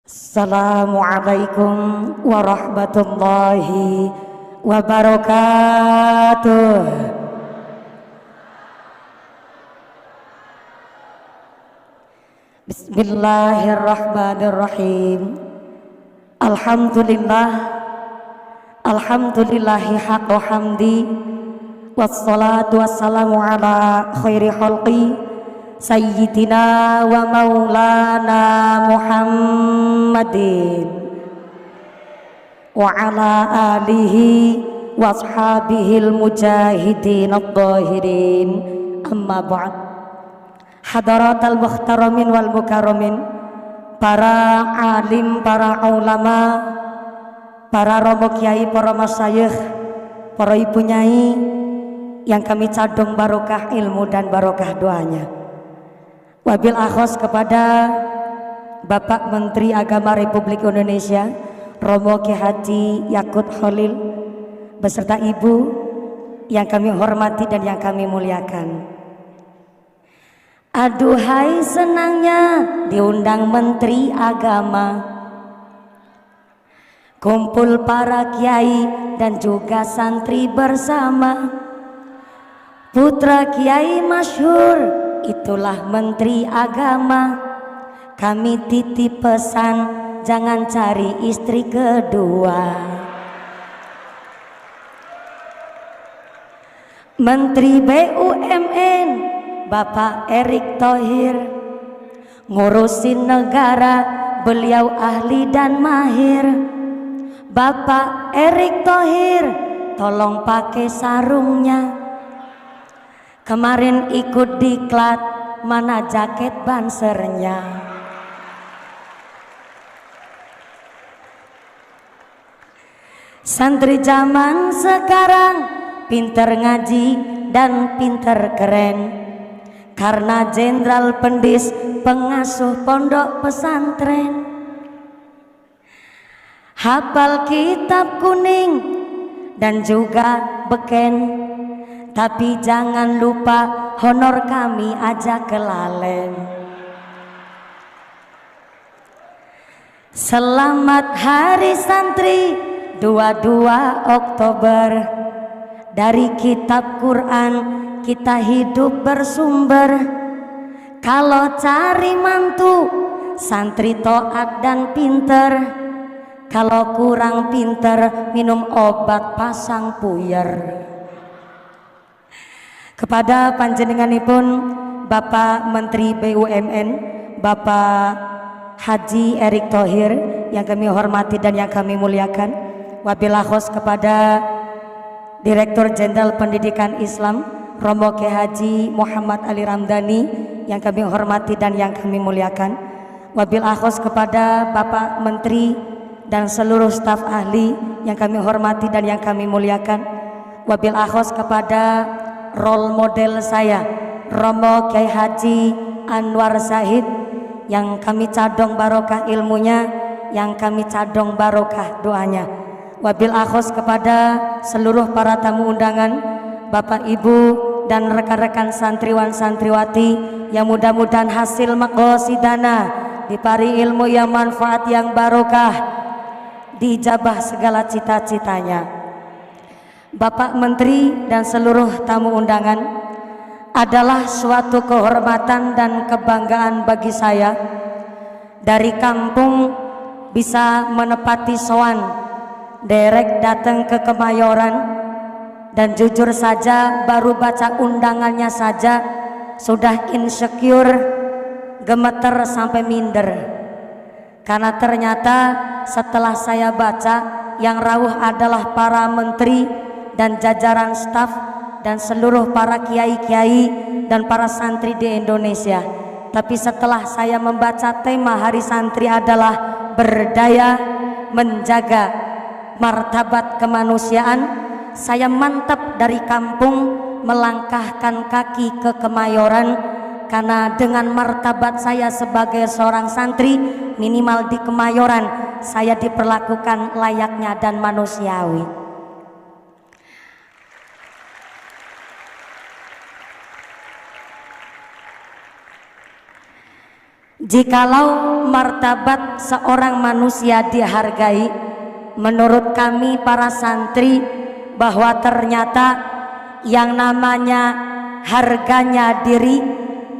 Assalamualaikum warahmatullahi wabarakatuh. Bismillahirrahmanirrahim. Alhamdulillah, alhamdulillahi haqqa hamdi, wassalatu wassalamu ala khairi khalqi Sayyidina wa maulana Muhammadin wa ala alihi wa ashabihil mujahidin ad-dhahirin, amma ba'd. Hadaratal muhtaramin wal mukarramin, para alim, para ulama, para romo kiai, para masyayikh, para ibu nyai yang kami cadung barokah ilmu dan barokah doanya. Wabil akhos kepada Bapak Menteri Agama Republik Indonesia Romo Kiai Haji Yakut Khalil beserta Ibu yang kami hormati dan yang kami muliakan. Aduhai senangnya diundang Menteri Agama, kumpul para kiai dan juga santri bersama. Putra kiai masyhur, itulah Menteri Agama. Kami titip pesan, jangan cari istri kedua. Menteri BUMN Bapak Erick Thohir, ngurusin negara beliau ahli dan mahir. Bapak Erick Thohir, tolong pakai sarungnya. Kemarin ikut diklat, mana jaket bansernya? Santri zaman sekarang pinter ngaji dan pinter keren, karena jenderal pendis pengasuh pondok pesantren. Hafal kitab kuning dan juga beken, tapi jangan lupa honor kami aja kelalen. Selamat Hari Santri 22 Oktober. Dari kitab Quran kita hidup bersumber. Kalau cari mantu, santri toat dan pinter. Kalau kurang pinter, minum obat pasang puyer. Kepada panjenenganipun Bapak Menteri BUMN Bapak Haji Erick Thohir yang kami hormati dan yang kami muliakan. Wabillahi khos kepada Direktur Jenderal Pendidikan Islam Romo Kiai Haji Muhammad Ali Ramdhani yang kami hormati dan yang kami muliakan. Wabillahi khos kepada Bapak Menteri dan seluruh staf ahli yang kami hormati dan yang kami muliakan. Wabillahi khos kepada role model saya Romo Kiai Haji Anwar Zahid yang kami cadong barokah ilmunya, yang kami cadong barokah doanya. Wabil akhos kepada seluruh para tamu undangan, Bapak Ibu dan rekan-rekan santriwan santriwati yang mudah-mudahan hasil maqasidana dipari ilmu yang manfaat yang barokah, dijabah segala cita-citanya. Bapak Menteri dan seluruh tamu undangan, adalah suatu kehormatan dan kebanggaan bagi saya dari kampung bisa menepati sowan derek datang ke Kemayoran, dan jujur saja baru baca undangannya saja sudah insecure, gemeter sampai minder, karena ternyata setelah saya baca yang rawuh adalah para menteri dan jajaran staf dan seluruh para kiai-kiai dan para santri di Indonesia. Tapi setelah saya membaca tema Hari Santri adalah berdaya menjaga martabat kemanusiaan, saya mantap dari kampung melangkahkan kaki ke Kemayoran, karena dengan martabat saya sebagai seorang santri, minimal di Kemayoran saya diperlakukan layaknya dan manusiawi. Jikalau martabat seorang manusia dihargai, menurut kami para santri bahwa ternyata yang namanya harganya diri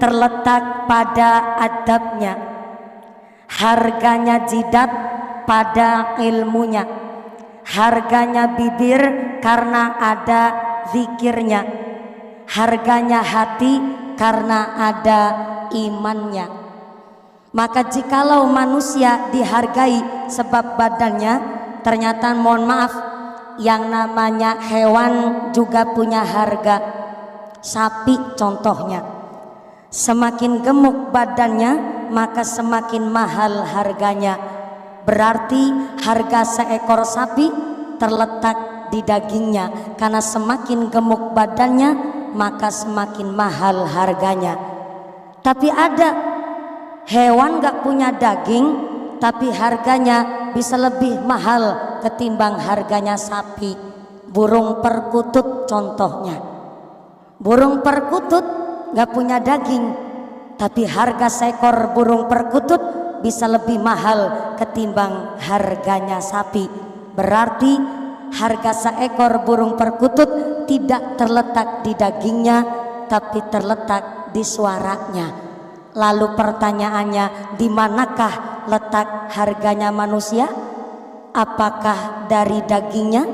terletak pada adabnya, harganya jidat pada ilmunya, harganya bibir karena ada zikirnya, harganya hati karena ada imannya. Maka jikalau manusia dihargai sebab badannya, ternyata mohon maaf, yang namanya hewan juga punya harga. Sapi contohnya, semakin gemuk badannya maka semakin mahal harganya. Berarti harga seekor sapi terletak di dagingnya, karena semakin gemuk badannya maka semakin mahal harganya. Tapi ada hewan gak punya daging tapi harganya bisa lebih mahal ketimbang harganya sapi. Burung perkutut contohnya. Burung perkutut gak punya daging, tapi harga seekor burung perkutut bisa lebih mahal ketimbang harganya sapi. Berarti harga seekor burung perkutut tidak terletak di dagingnya, tapi terletak di suaranya. Lalu pertanyaannya, di manakah letak harganya manusia? Apakah dari dagingnya?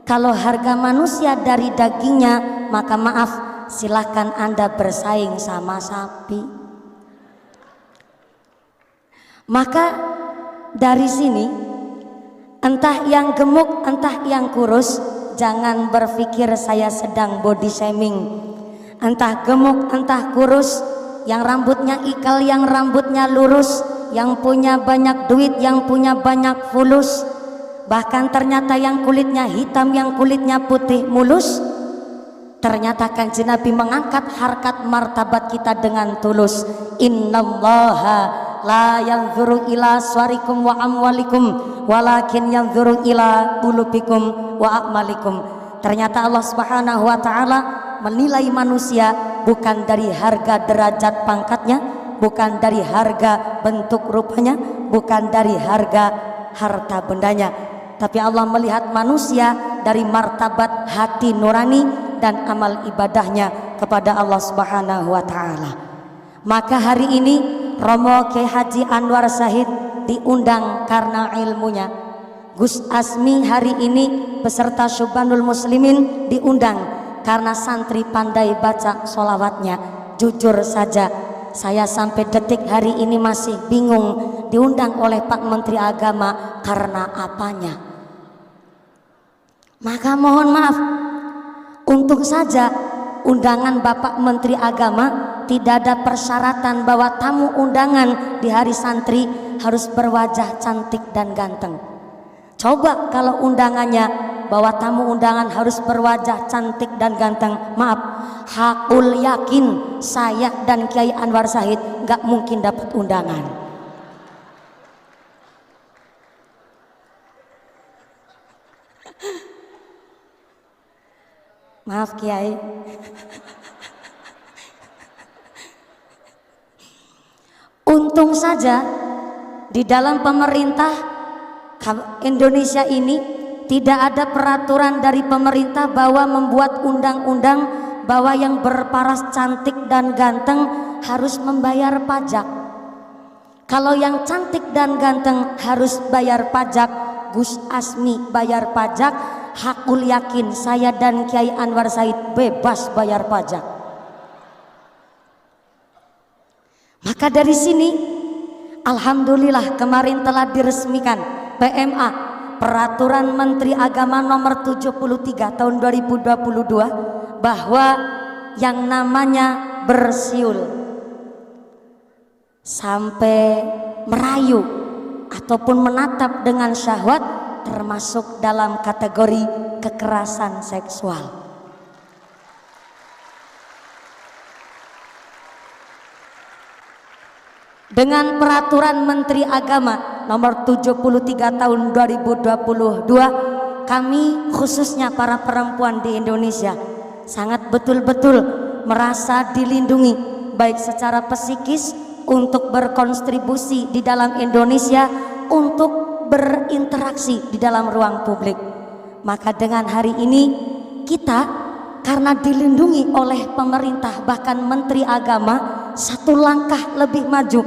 Kalau harga manusia dari dagingnya, maka maaf, silahkan Anda bersaing sama sapi. Maka dari sini, entah yang gemuk, entah yang kurus, jangan berpikir saya sedang body shaming. Entah gemuk, entah kurus, yang rambutnya ikal, yang rambutnya lurus, yang punya banyak duit, yang punya banyak fulus, bahkan ternyata yang kulitnya hitam, yang kulitnya putih mulus. Ternyata Kanjeng Nabi mengangkat harkat martabat kita dengan tulus. Innallaha la yanzuru ila suwarikum wa amwalikum walakin yanzuru ila qulubikum wa a'malikum. Ternyata Allah Subhanahu wa taala menilai manusia bukan dari harga derajat pangkatnya, bukan dari harga bentuk rupanya, bukan dari harga harta bendanya, tapi Allah melihat manusia dari martabat hati nurani dan amal ibadahnya kepada Allah Subhanahu wa taala. Maka hari ini Romo Kiai Haji Anwar Syahid diundang karena ilmunya. Gus Asmi hari ini beserta Syubhanul Muslimin diundang karena santri pandai baca sholawatnya. Jujur saja, saya sampai detik hari ini masih bingung diundang oleh Pak Menteri Agama karena apanya. Maka mohon maaf, untung saja undangan Bapak Menteri Agama tidak ada persyaratan bahwa tamu undangan di hari santri harus berwajah cantik dan ganteng. Coba kalau undangannya bahwa tamu undangan harus berwajah cantik dan ganteng, maaf, hakul yakin saya dan Kiai Anwar Syahid gak mungkin dapat undangan. Maaf Kiai. Untung saja di dalam pemerintah Indonesia ini tidak ada peraturan dari pemerintah bahwa membuat undang-undang bahwa yang berparas cantik dan ganteng harus membayar pajak. Kalau yang cantik dan ganteng harus bayar pajak, Gus Asmi bayar pajak, hakul yakin saya dan Kiai Anwar Syahid bebas bayar pajak. Maka dari sini alhamdulillah kemarin telah diresmikan PMA, Peraturan Menteri Agama nomor 73 tahun 2022, bahwa yang namanya bersiul sampai merayu ataupun menatap dengan syahwat termasuk dalam kategori kekerasan seksual. Dengan Peraturan Menteri Agama nomor 73 tahun 2022, kami khususnya para perempuan di Indonesia sangat betul-betul merasa dilindungi baik secara psikis, untuk berkontribusi di dalam Indonesia, untuk berinteraksi di dalam ruang publik. Maka dengan hari ini kita karena dilindungi oleh pemerintah, bahkan Menteri Agama, satu langkah lebih maju,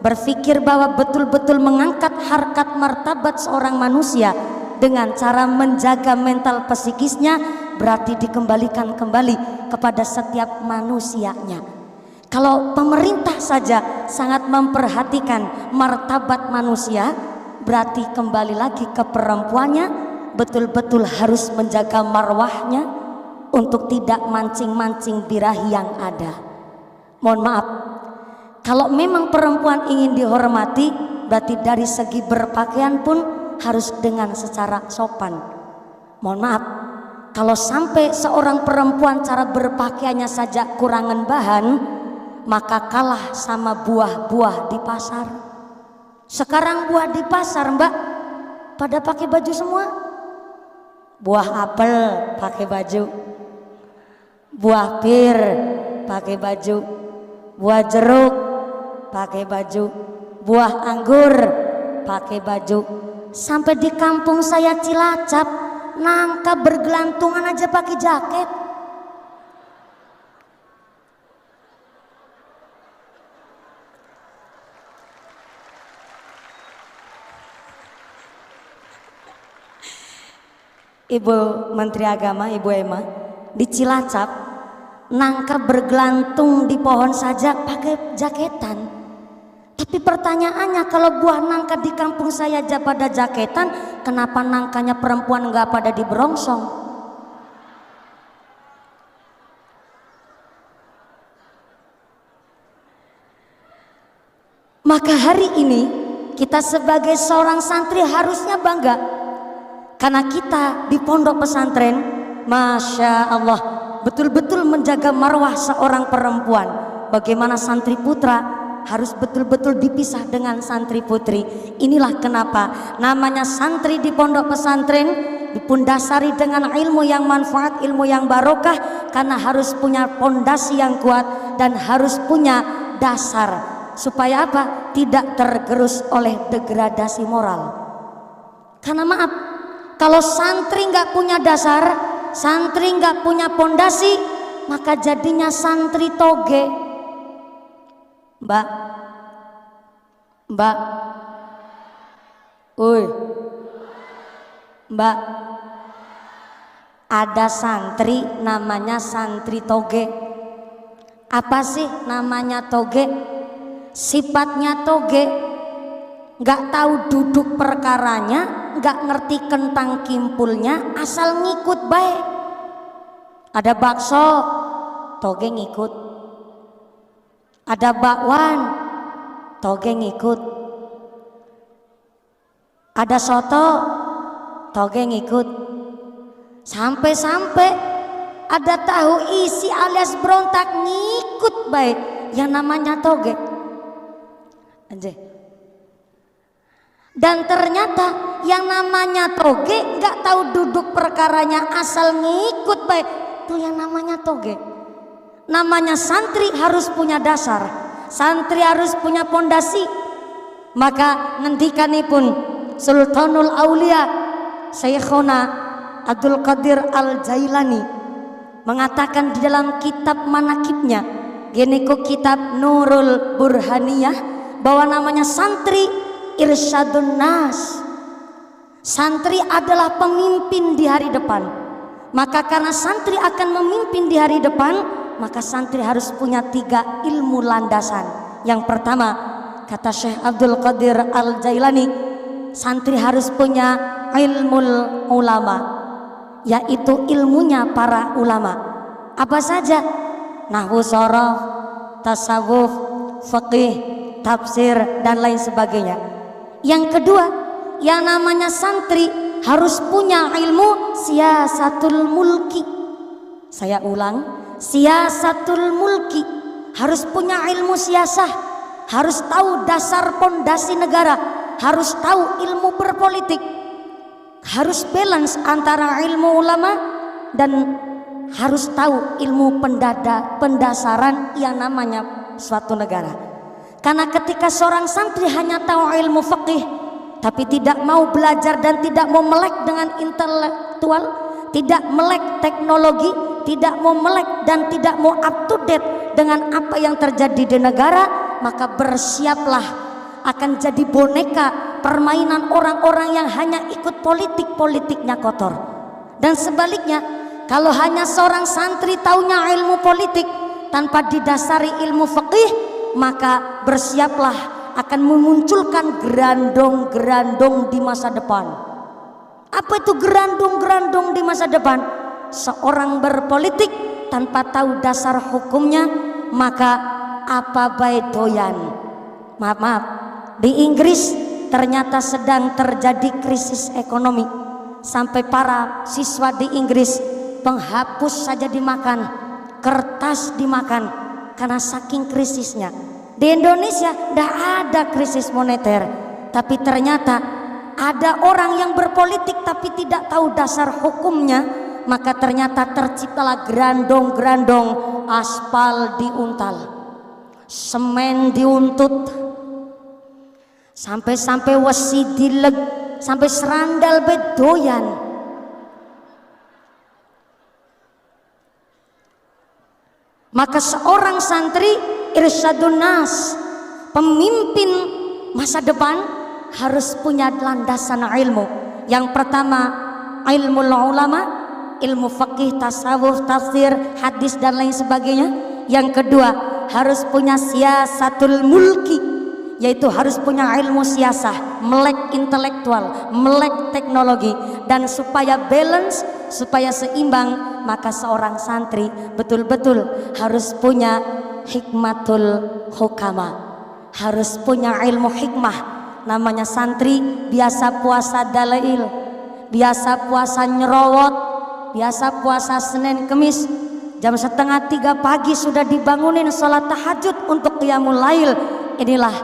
berpikir bahwa betul-betul mengangkat harkat martabat seorang manusia dengan cara menjaga mental psikisnya, berarti dikembalikan kembali kepada setiap manusianya. Kalau pemerintah saja sangat memperhatikan martabat manusia, berarti kembali lagi ke perempuannya, betul-betul harus menjaga marwahnya untuk tidak mancing-mancing birahi yang ada. Mohon maaf, kalau memang perempuan ingin dihormati, berarti dari segi berpakaian pun harus dengan secara sopan. Mohon maaf, kalau sampai seorang perempuan cara berpakaiannya saja kurangan bahan, maka kalah sama buah-buah di pasar. Sekarang buah di pasar, Mbak, pada pakai baju semua. Buah apel pakai baju, buah pir pakai baju, buah jeruk pakai baju, buah anggur pakai baju. Sampai di kampung saya Cilacap, nangka bergelantungan aja pakai jaket. Ibu Menteri Agama, Ibu Emma, di Cilacap nangka bergelantung di pohon saja pakai jaketan. Tapi pertanyaannya, kalau buah nangka di kampung saya aja pada jaketan, kenapa nangkanya perempuan nggak pada di berongsong? Maka hari ini kita sebagai seorang santri harusnya bangga, karena kita di pondok pesantren, Masya Allah, betul-betul menjaga marwah seorang perempuan. Bagaimana santri putra harus betul-betul dipisah dengan santri putri. Inilah kenapa namanya santri di pondok pesantren, dipundasari dengan ilmu yang manfaat, ilmu yang barokah, karena harus punya pondasi yang kuat dan harus punya dasar. Supaya apa? Tidak tergerus oleh degradasi moral. Karena maaf, kalau santri nggak punya dasar, santri nggak punya pondasi, maka jadinya santri toge. Mbak, Mbak, Mbak, ada santri namanya santri toge. Apa sih namanya toge? Sifatnya toge, nggak tahu duduk perkaranya, nggak ngerti kentang kimpulnya, asal ngikut baik. Ada bakso, toge ngikut. Ada bakwan, toge ngikut. Ada soto, toge ngikut. Sampai-sampai ada tahu isi alias berontak, ngikut baik. Yang namanya toge. Anjay. Dan ternyata yang namanya toge nggak tahu duduk perkaranya, asal ngikut baik, itu yang namanya toge. Namanya santri harus punya dasar, santri harus punya pondasi. Maka ngendikanipun Sultanul Aulia Syekhona Abdul Qadir Al-Jailani mengatakan di dalam kitab manakibnya, geniku kitab Nurul Burhaniyah, bahwa namanya santri irsyadun nas. Santri adalah pemimpin di hari depan. Maka karena santri akan memimpin di hari depan, maka santri harus punya 3 ilmu landasan. Yang pertama, kata Syekh Abdul Qadir Al-Jailani, santri harus punya ilmul ulama, yaitu ilmunya para ulama. Apa saja? Nahwu sharaf, tasawuf, fiqih, tafsir, dan lain sebagainya. Yang kedua, yang namanya santri harus punya ilmu siyasatul mulki. Saya ulang, siyasatul mulki, harus punya ilmu siasah, harus tahu dasar pondasi negara, harus tahu ilmu berpolitik, harus balance antara ilmu ulama dan harus tahu ilmu pendasaran yang namanya suatu negara. Karena ketika seorang santri hanya tahu ilmu fikih tapi tidak mau belajar dan tidak mau melek dengan intelektual, tidak melek teknologi, tidak mau melek dan tidak mau up to date dengan apa yang terjadi di negara, maka bersiaplah akan jadi boneka permainan orang-orang yang hanya ikut politiknya kotor. Dan sebaliknya, kalau hanya seorang santri taunya ilmu politik tanpa didasari ilmu fikih, maka bersiaplah akan memunculkan gerandong-gerandong di masa depan. Apa itu gerandong-gerandong di masa depan? Seorang berpolitik tanpa tahu dasar hukumnya, maka apa baik doyan. Maaf, di Inggris ternyata sedang terjadi krisis ekonomi, sampai para siswa di Inggris penghapus saja dimakan, kertas dimakan karena saking krisisnya. Di Indonesia tidak ada krisis moneter, tapi ternyata ada orang yang berpolitik tapi tidak tahu dasar hukumnya, maka ternyata terciptalah gerandong-gerandong, aspal diuntal, semen diuntut, sampai-sampai wesi dileg, sampai serandal bedoyan. Maka seorang santri irsyadun nas, pemimpin masa depan, harus punya landasan ilmu. Yang pertama ilmu ulama, ilmu fikih, tasawuf, tafsir, hadis dan lain sebagainya. Yang kedua harus punya siasatul mulki, yaitu harus punya ilmu siasah, melek intelektual, melek teknologi. Dan supaya balance, supaya seimbang, maka seorang santri betul-betul harus punya hikmatul hukama, harus punya ilmu hikmah. Namanya santri biasa puasa dalail, biasa puasa nyerowot, biasa puasa Senin Kemis, jam 2:30 pagi sudah dibangunin sholat tahajud untuk qiyamul lail. Inilah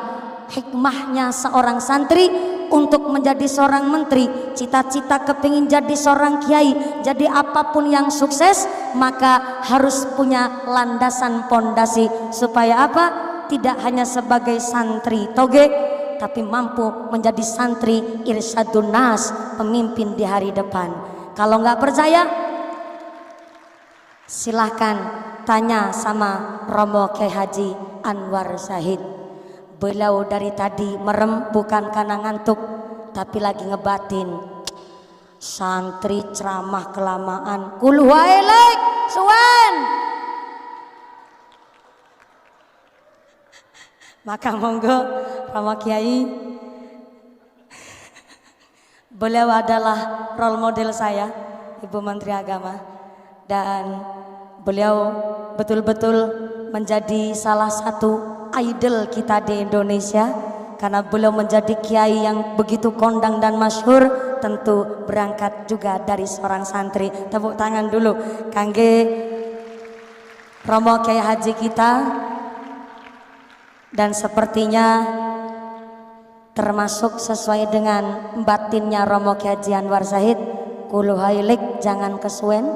hikmahnya seorang santri untuk menjadi seorang menteri. Cita-cita kepingin jadi seorang kiai, jadi apapun yang sukses, maka harus punya landasan pondasi. Supaya apa? Tidak hanya sebagai santri toge, tapi mampu menjadi santri irsyadun nas, pemimpin di hari depan. Kalau nggak percaya, silahkan tanya sama Romo Kyai Haji Anwar Zahid. Beliau dari tadi merem bukan karena ngantuk, tapi lagi ngebatin. Santri ceramah kelamaan, kul wailek suwen. Maka monggo Romo Kiai, beliau adalah role model saya, Ibu Menteri Agama, dan beliau betul-betul menjadi salah satu idol kita di Indonesia, karena beliau menjadi kiai yang begitu kondang dan masyhur, tentu berangkat juga dari seorang santri. Tepuk tangan dulu kangge Romo Kyai Haji kita. Dan sepertinya termasuk sesuai dengan batinnya Romo Kyai Haji Anwar Zahid, kulu hailik jangan kesuwen,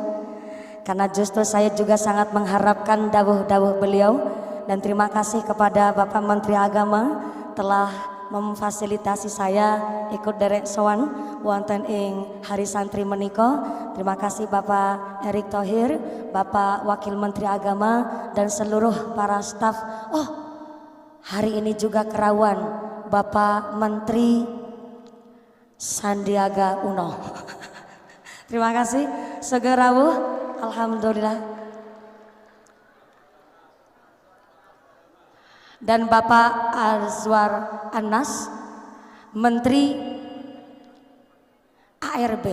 karena justru saya juga sangat mengharapkan dawuh-dawuh beliau. Dan terima kasih kepada Bapak Menteri Agama telah memfasilitasi saya ikut derek sowan wonten ing hari santri menika. Terima kasih Bapak Erick Thohir, Bapak Wakil Menteri Agama, dan seluruh para staf. Oh, hari ini juga kerawan Bapak Menteri Sandiaga Uno. Terima kasih. Segerawuh, alhamdulillah. Dan Bapak Azwar Anas, Menteri ARB.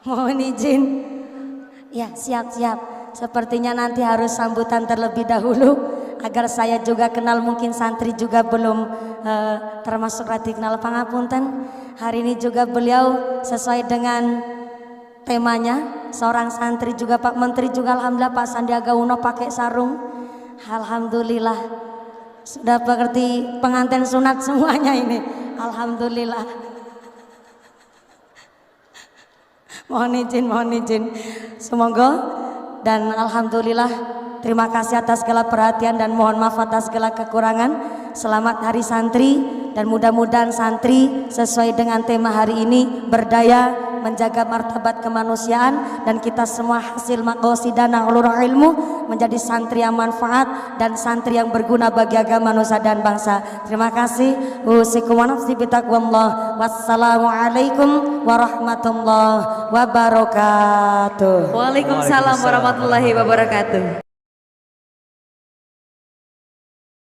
Mohon izin. Ya, siap-siap. Sepertinya nanti harus sambutan terlebih dahulu agar saya juga kenal, mungkin santri juga belum termasuk rati kenal, pangapunten. Hari ini juga beliau sesuai dengan temanya, seorang santri juga Pak Menteri juga, alhamdulillah Pak Sandiaga Uno pakai sarung, alhamdulillah sudah mengerti pengantin sunat semuanya ini, alhamdulillah. mohon izin. Semoga dan alhamdulillah terima kasih atas segala perhatian dan mohon maaf atas segala kekurangan. Selamat Hari Santri dan mudah-mudahan santri sesuai dengan tema hari ini berdaya menjaga martabat kemanusiaan dan kita semua hasil maqasid dan ulul ilmu menjadi santri yang manfaat dan santri yang berguna bagi agama nusa dan bangsa. Terima kasih. Usikum wa nafsi bitaqwallah. Wassalamualaikum warahmatullahi wabarakatuh. Waalaikumsalam warahmatullahi wabarakatuh.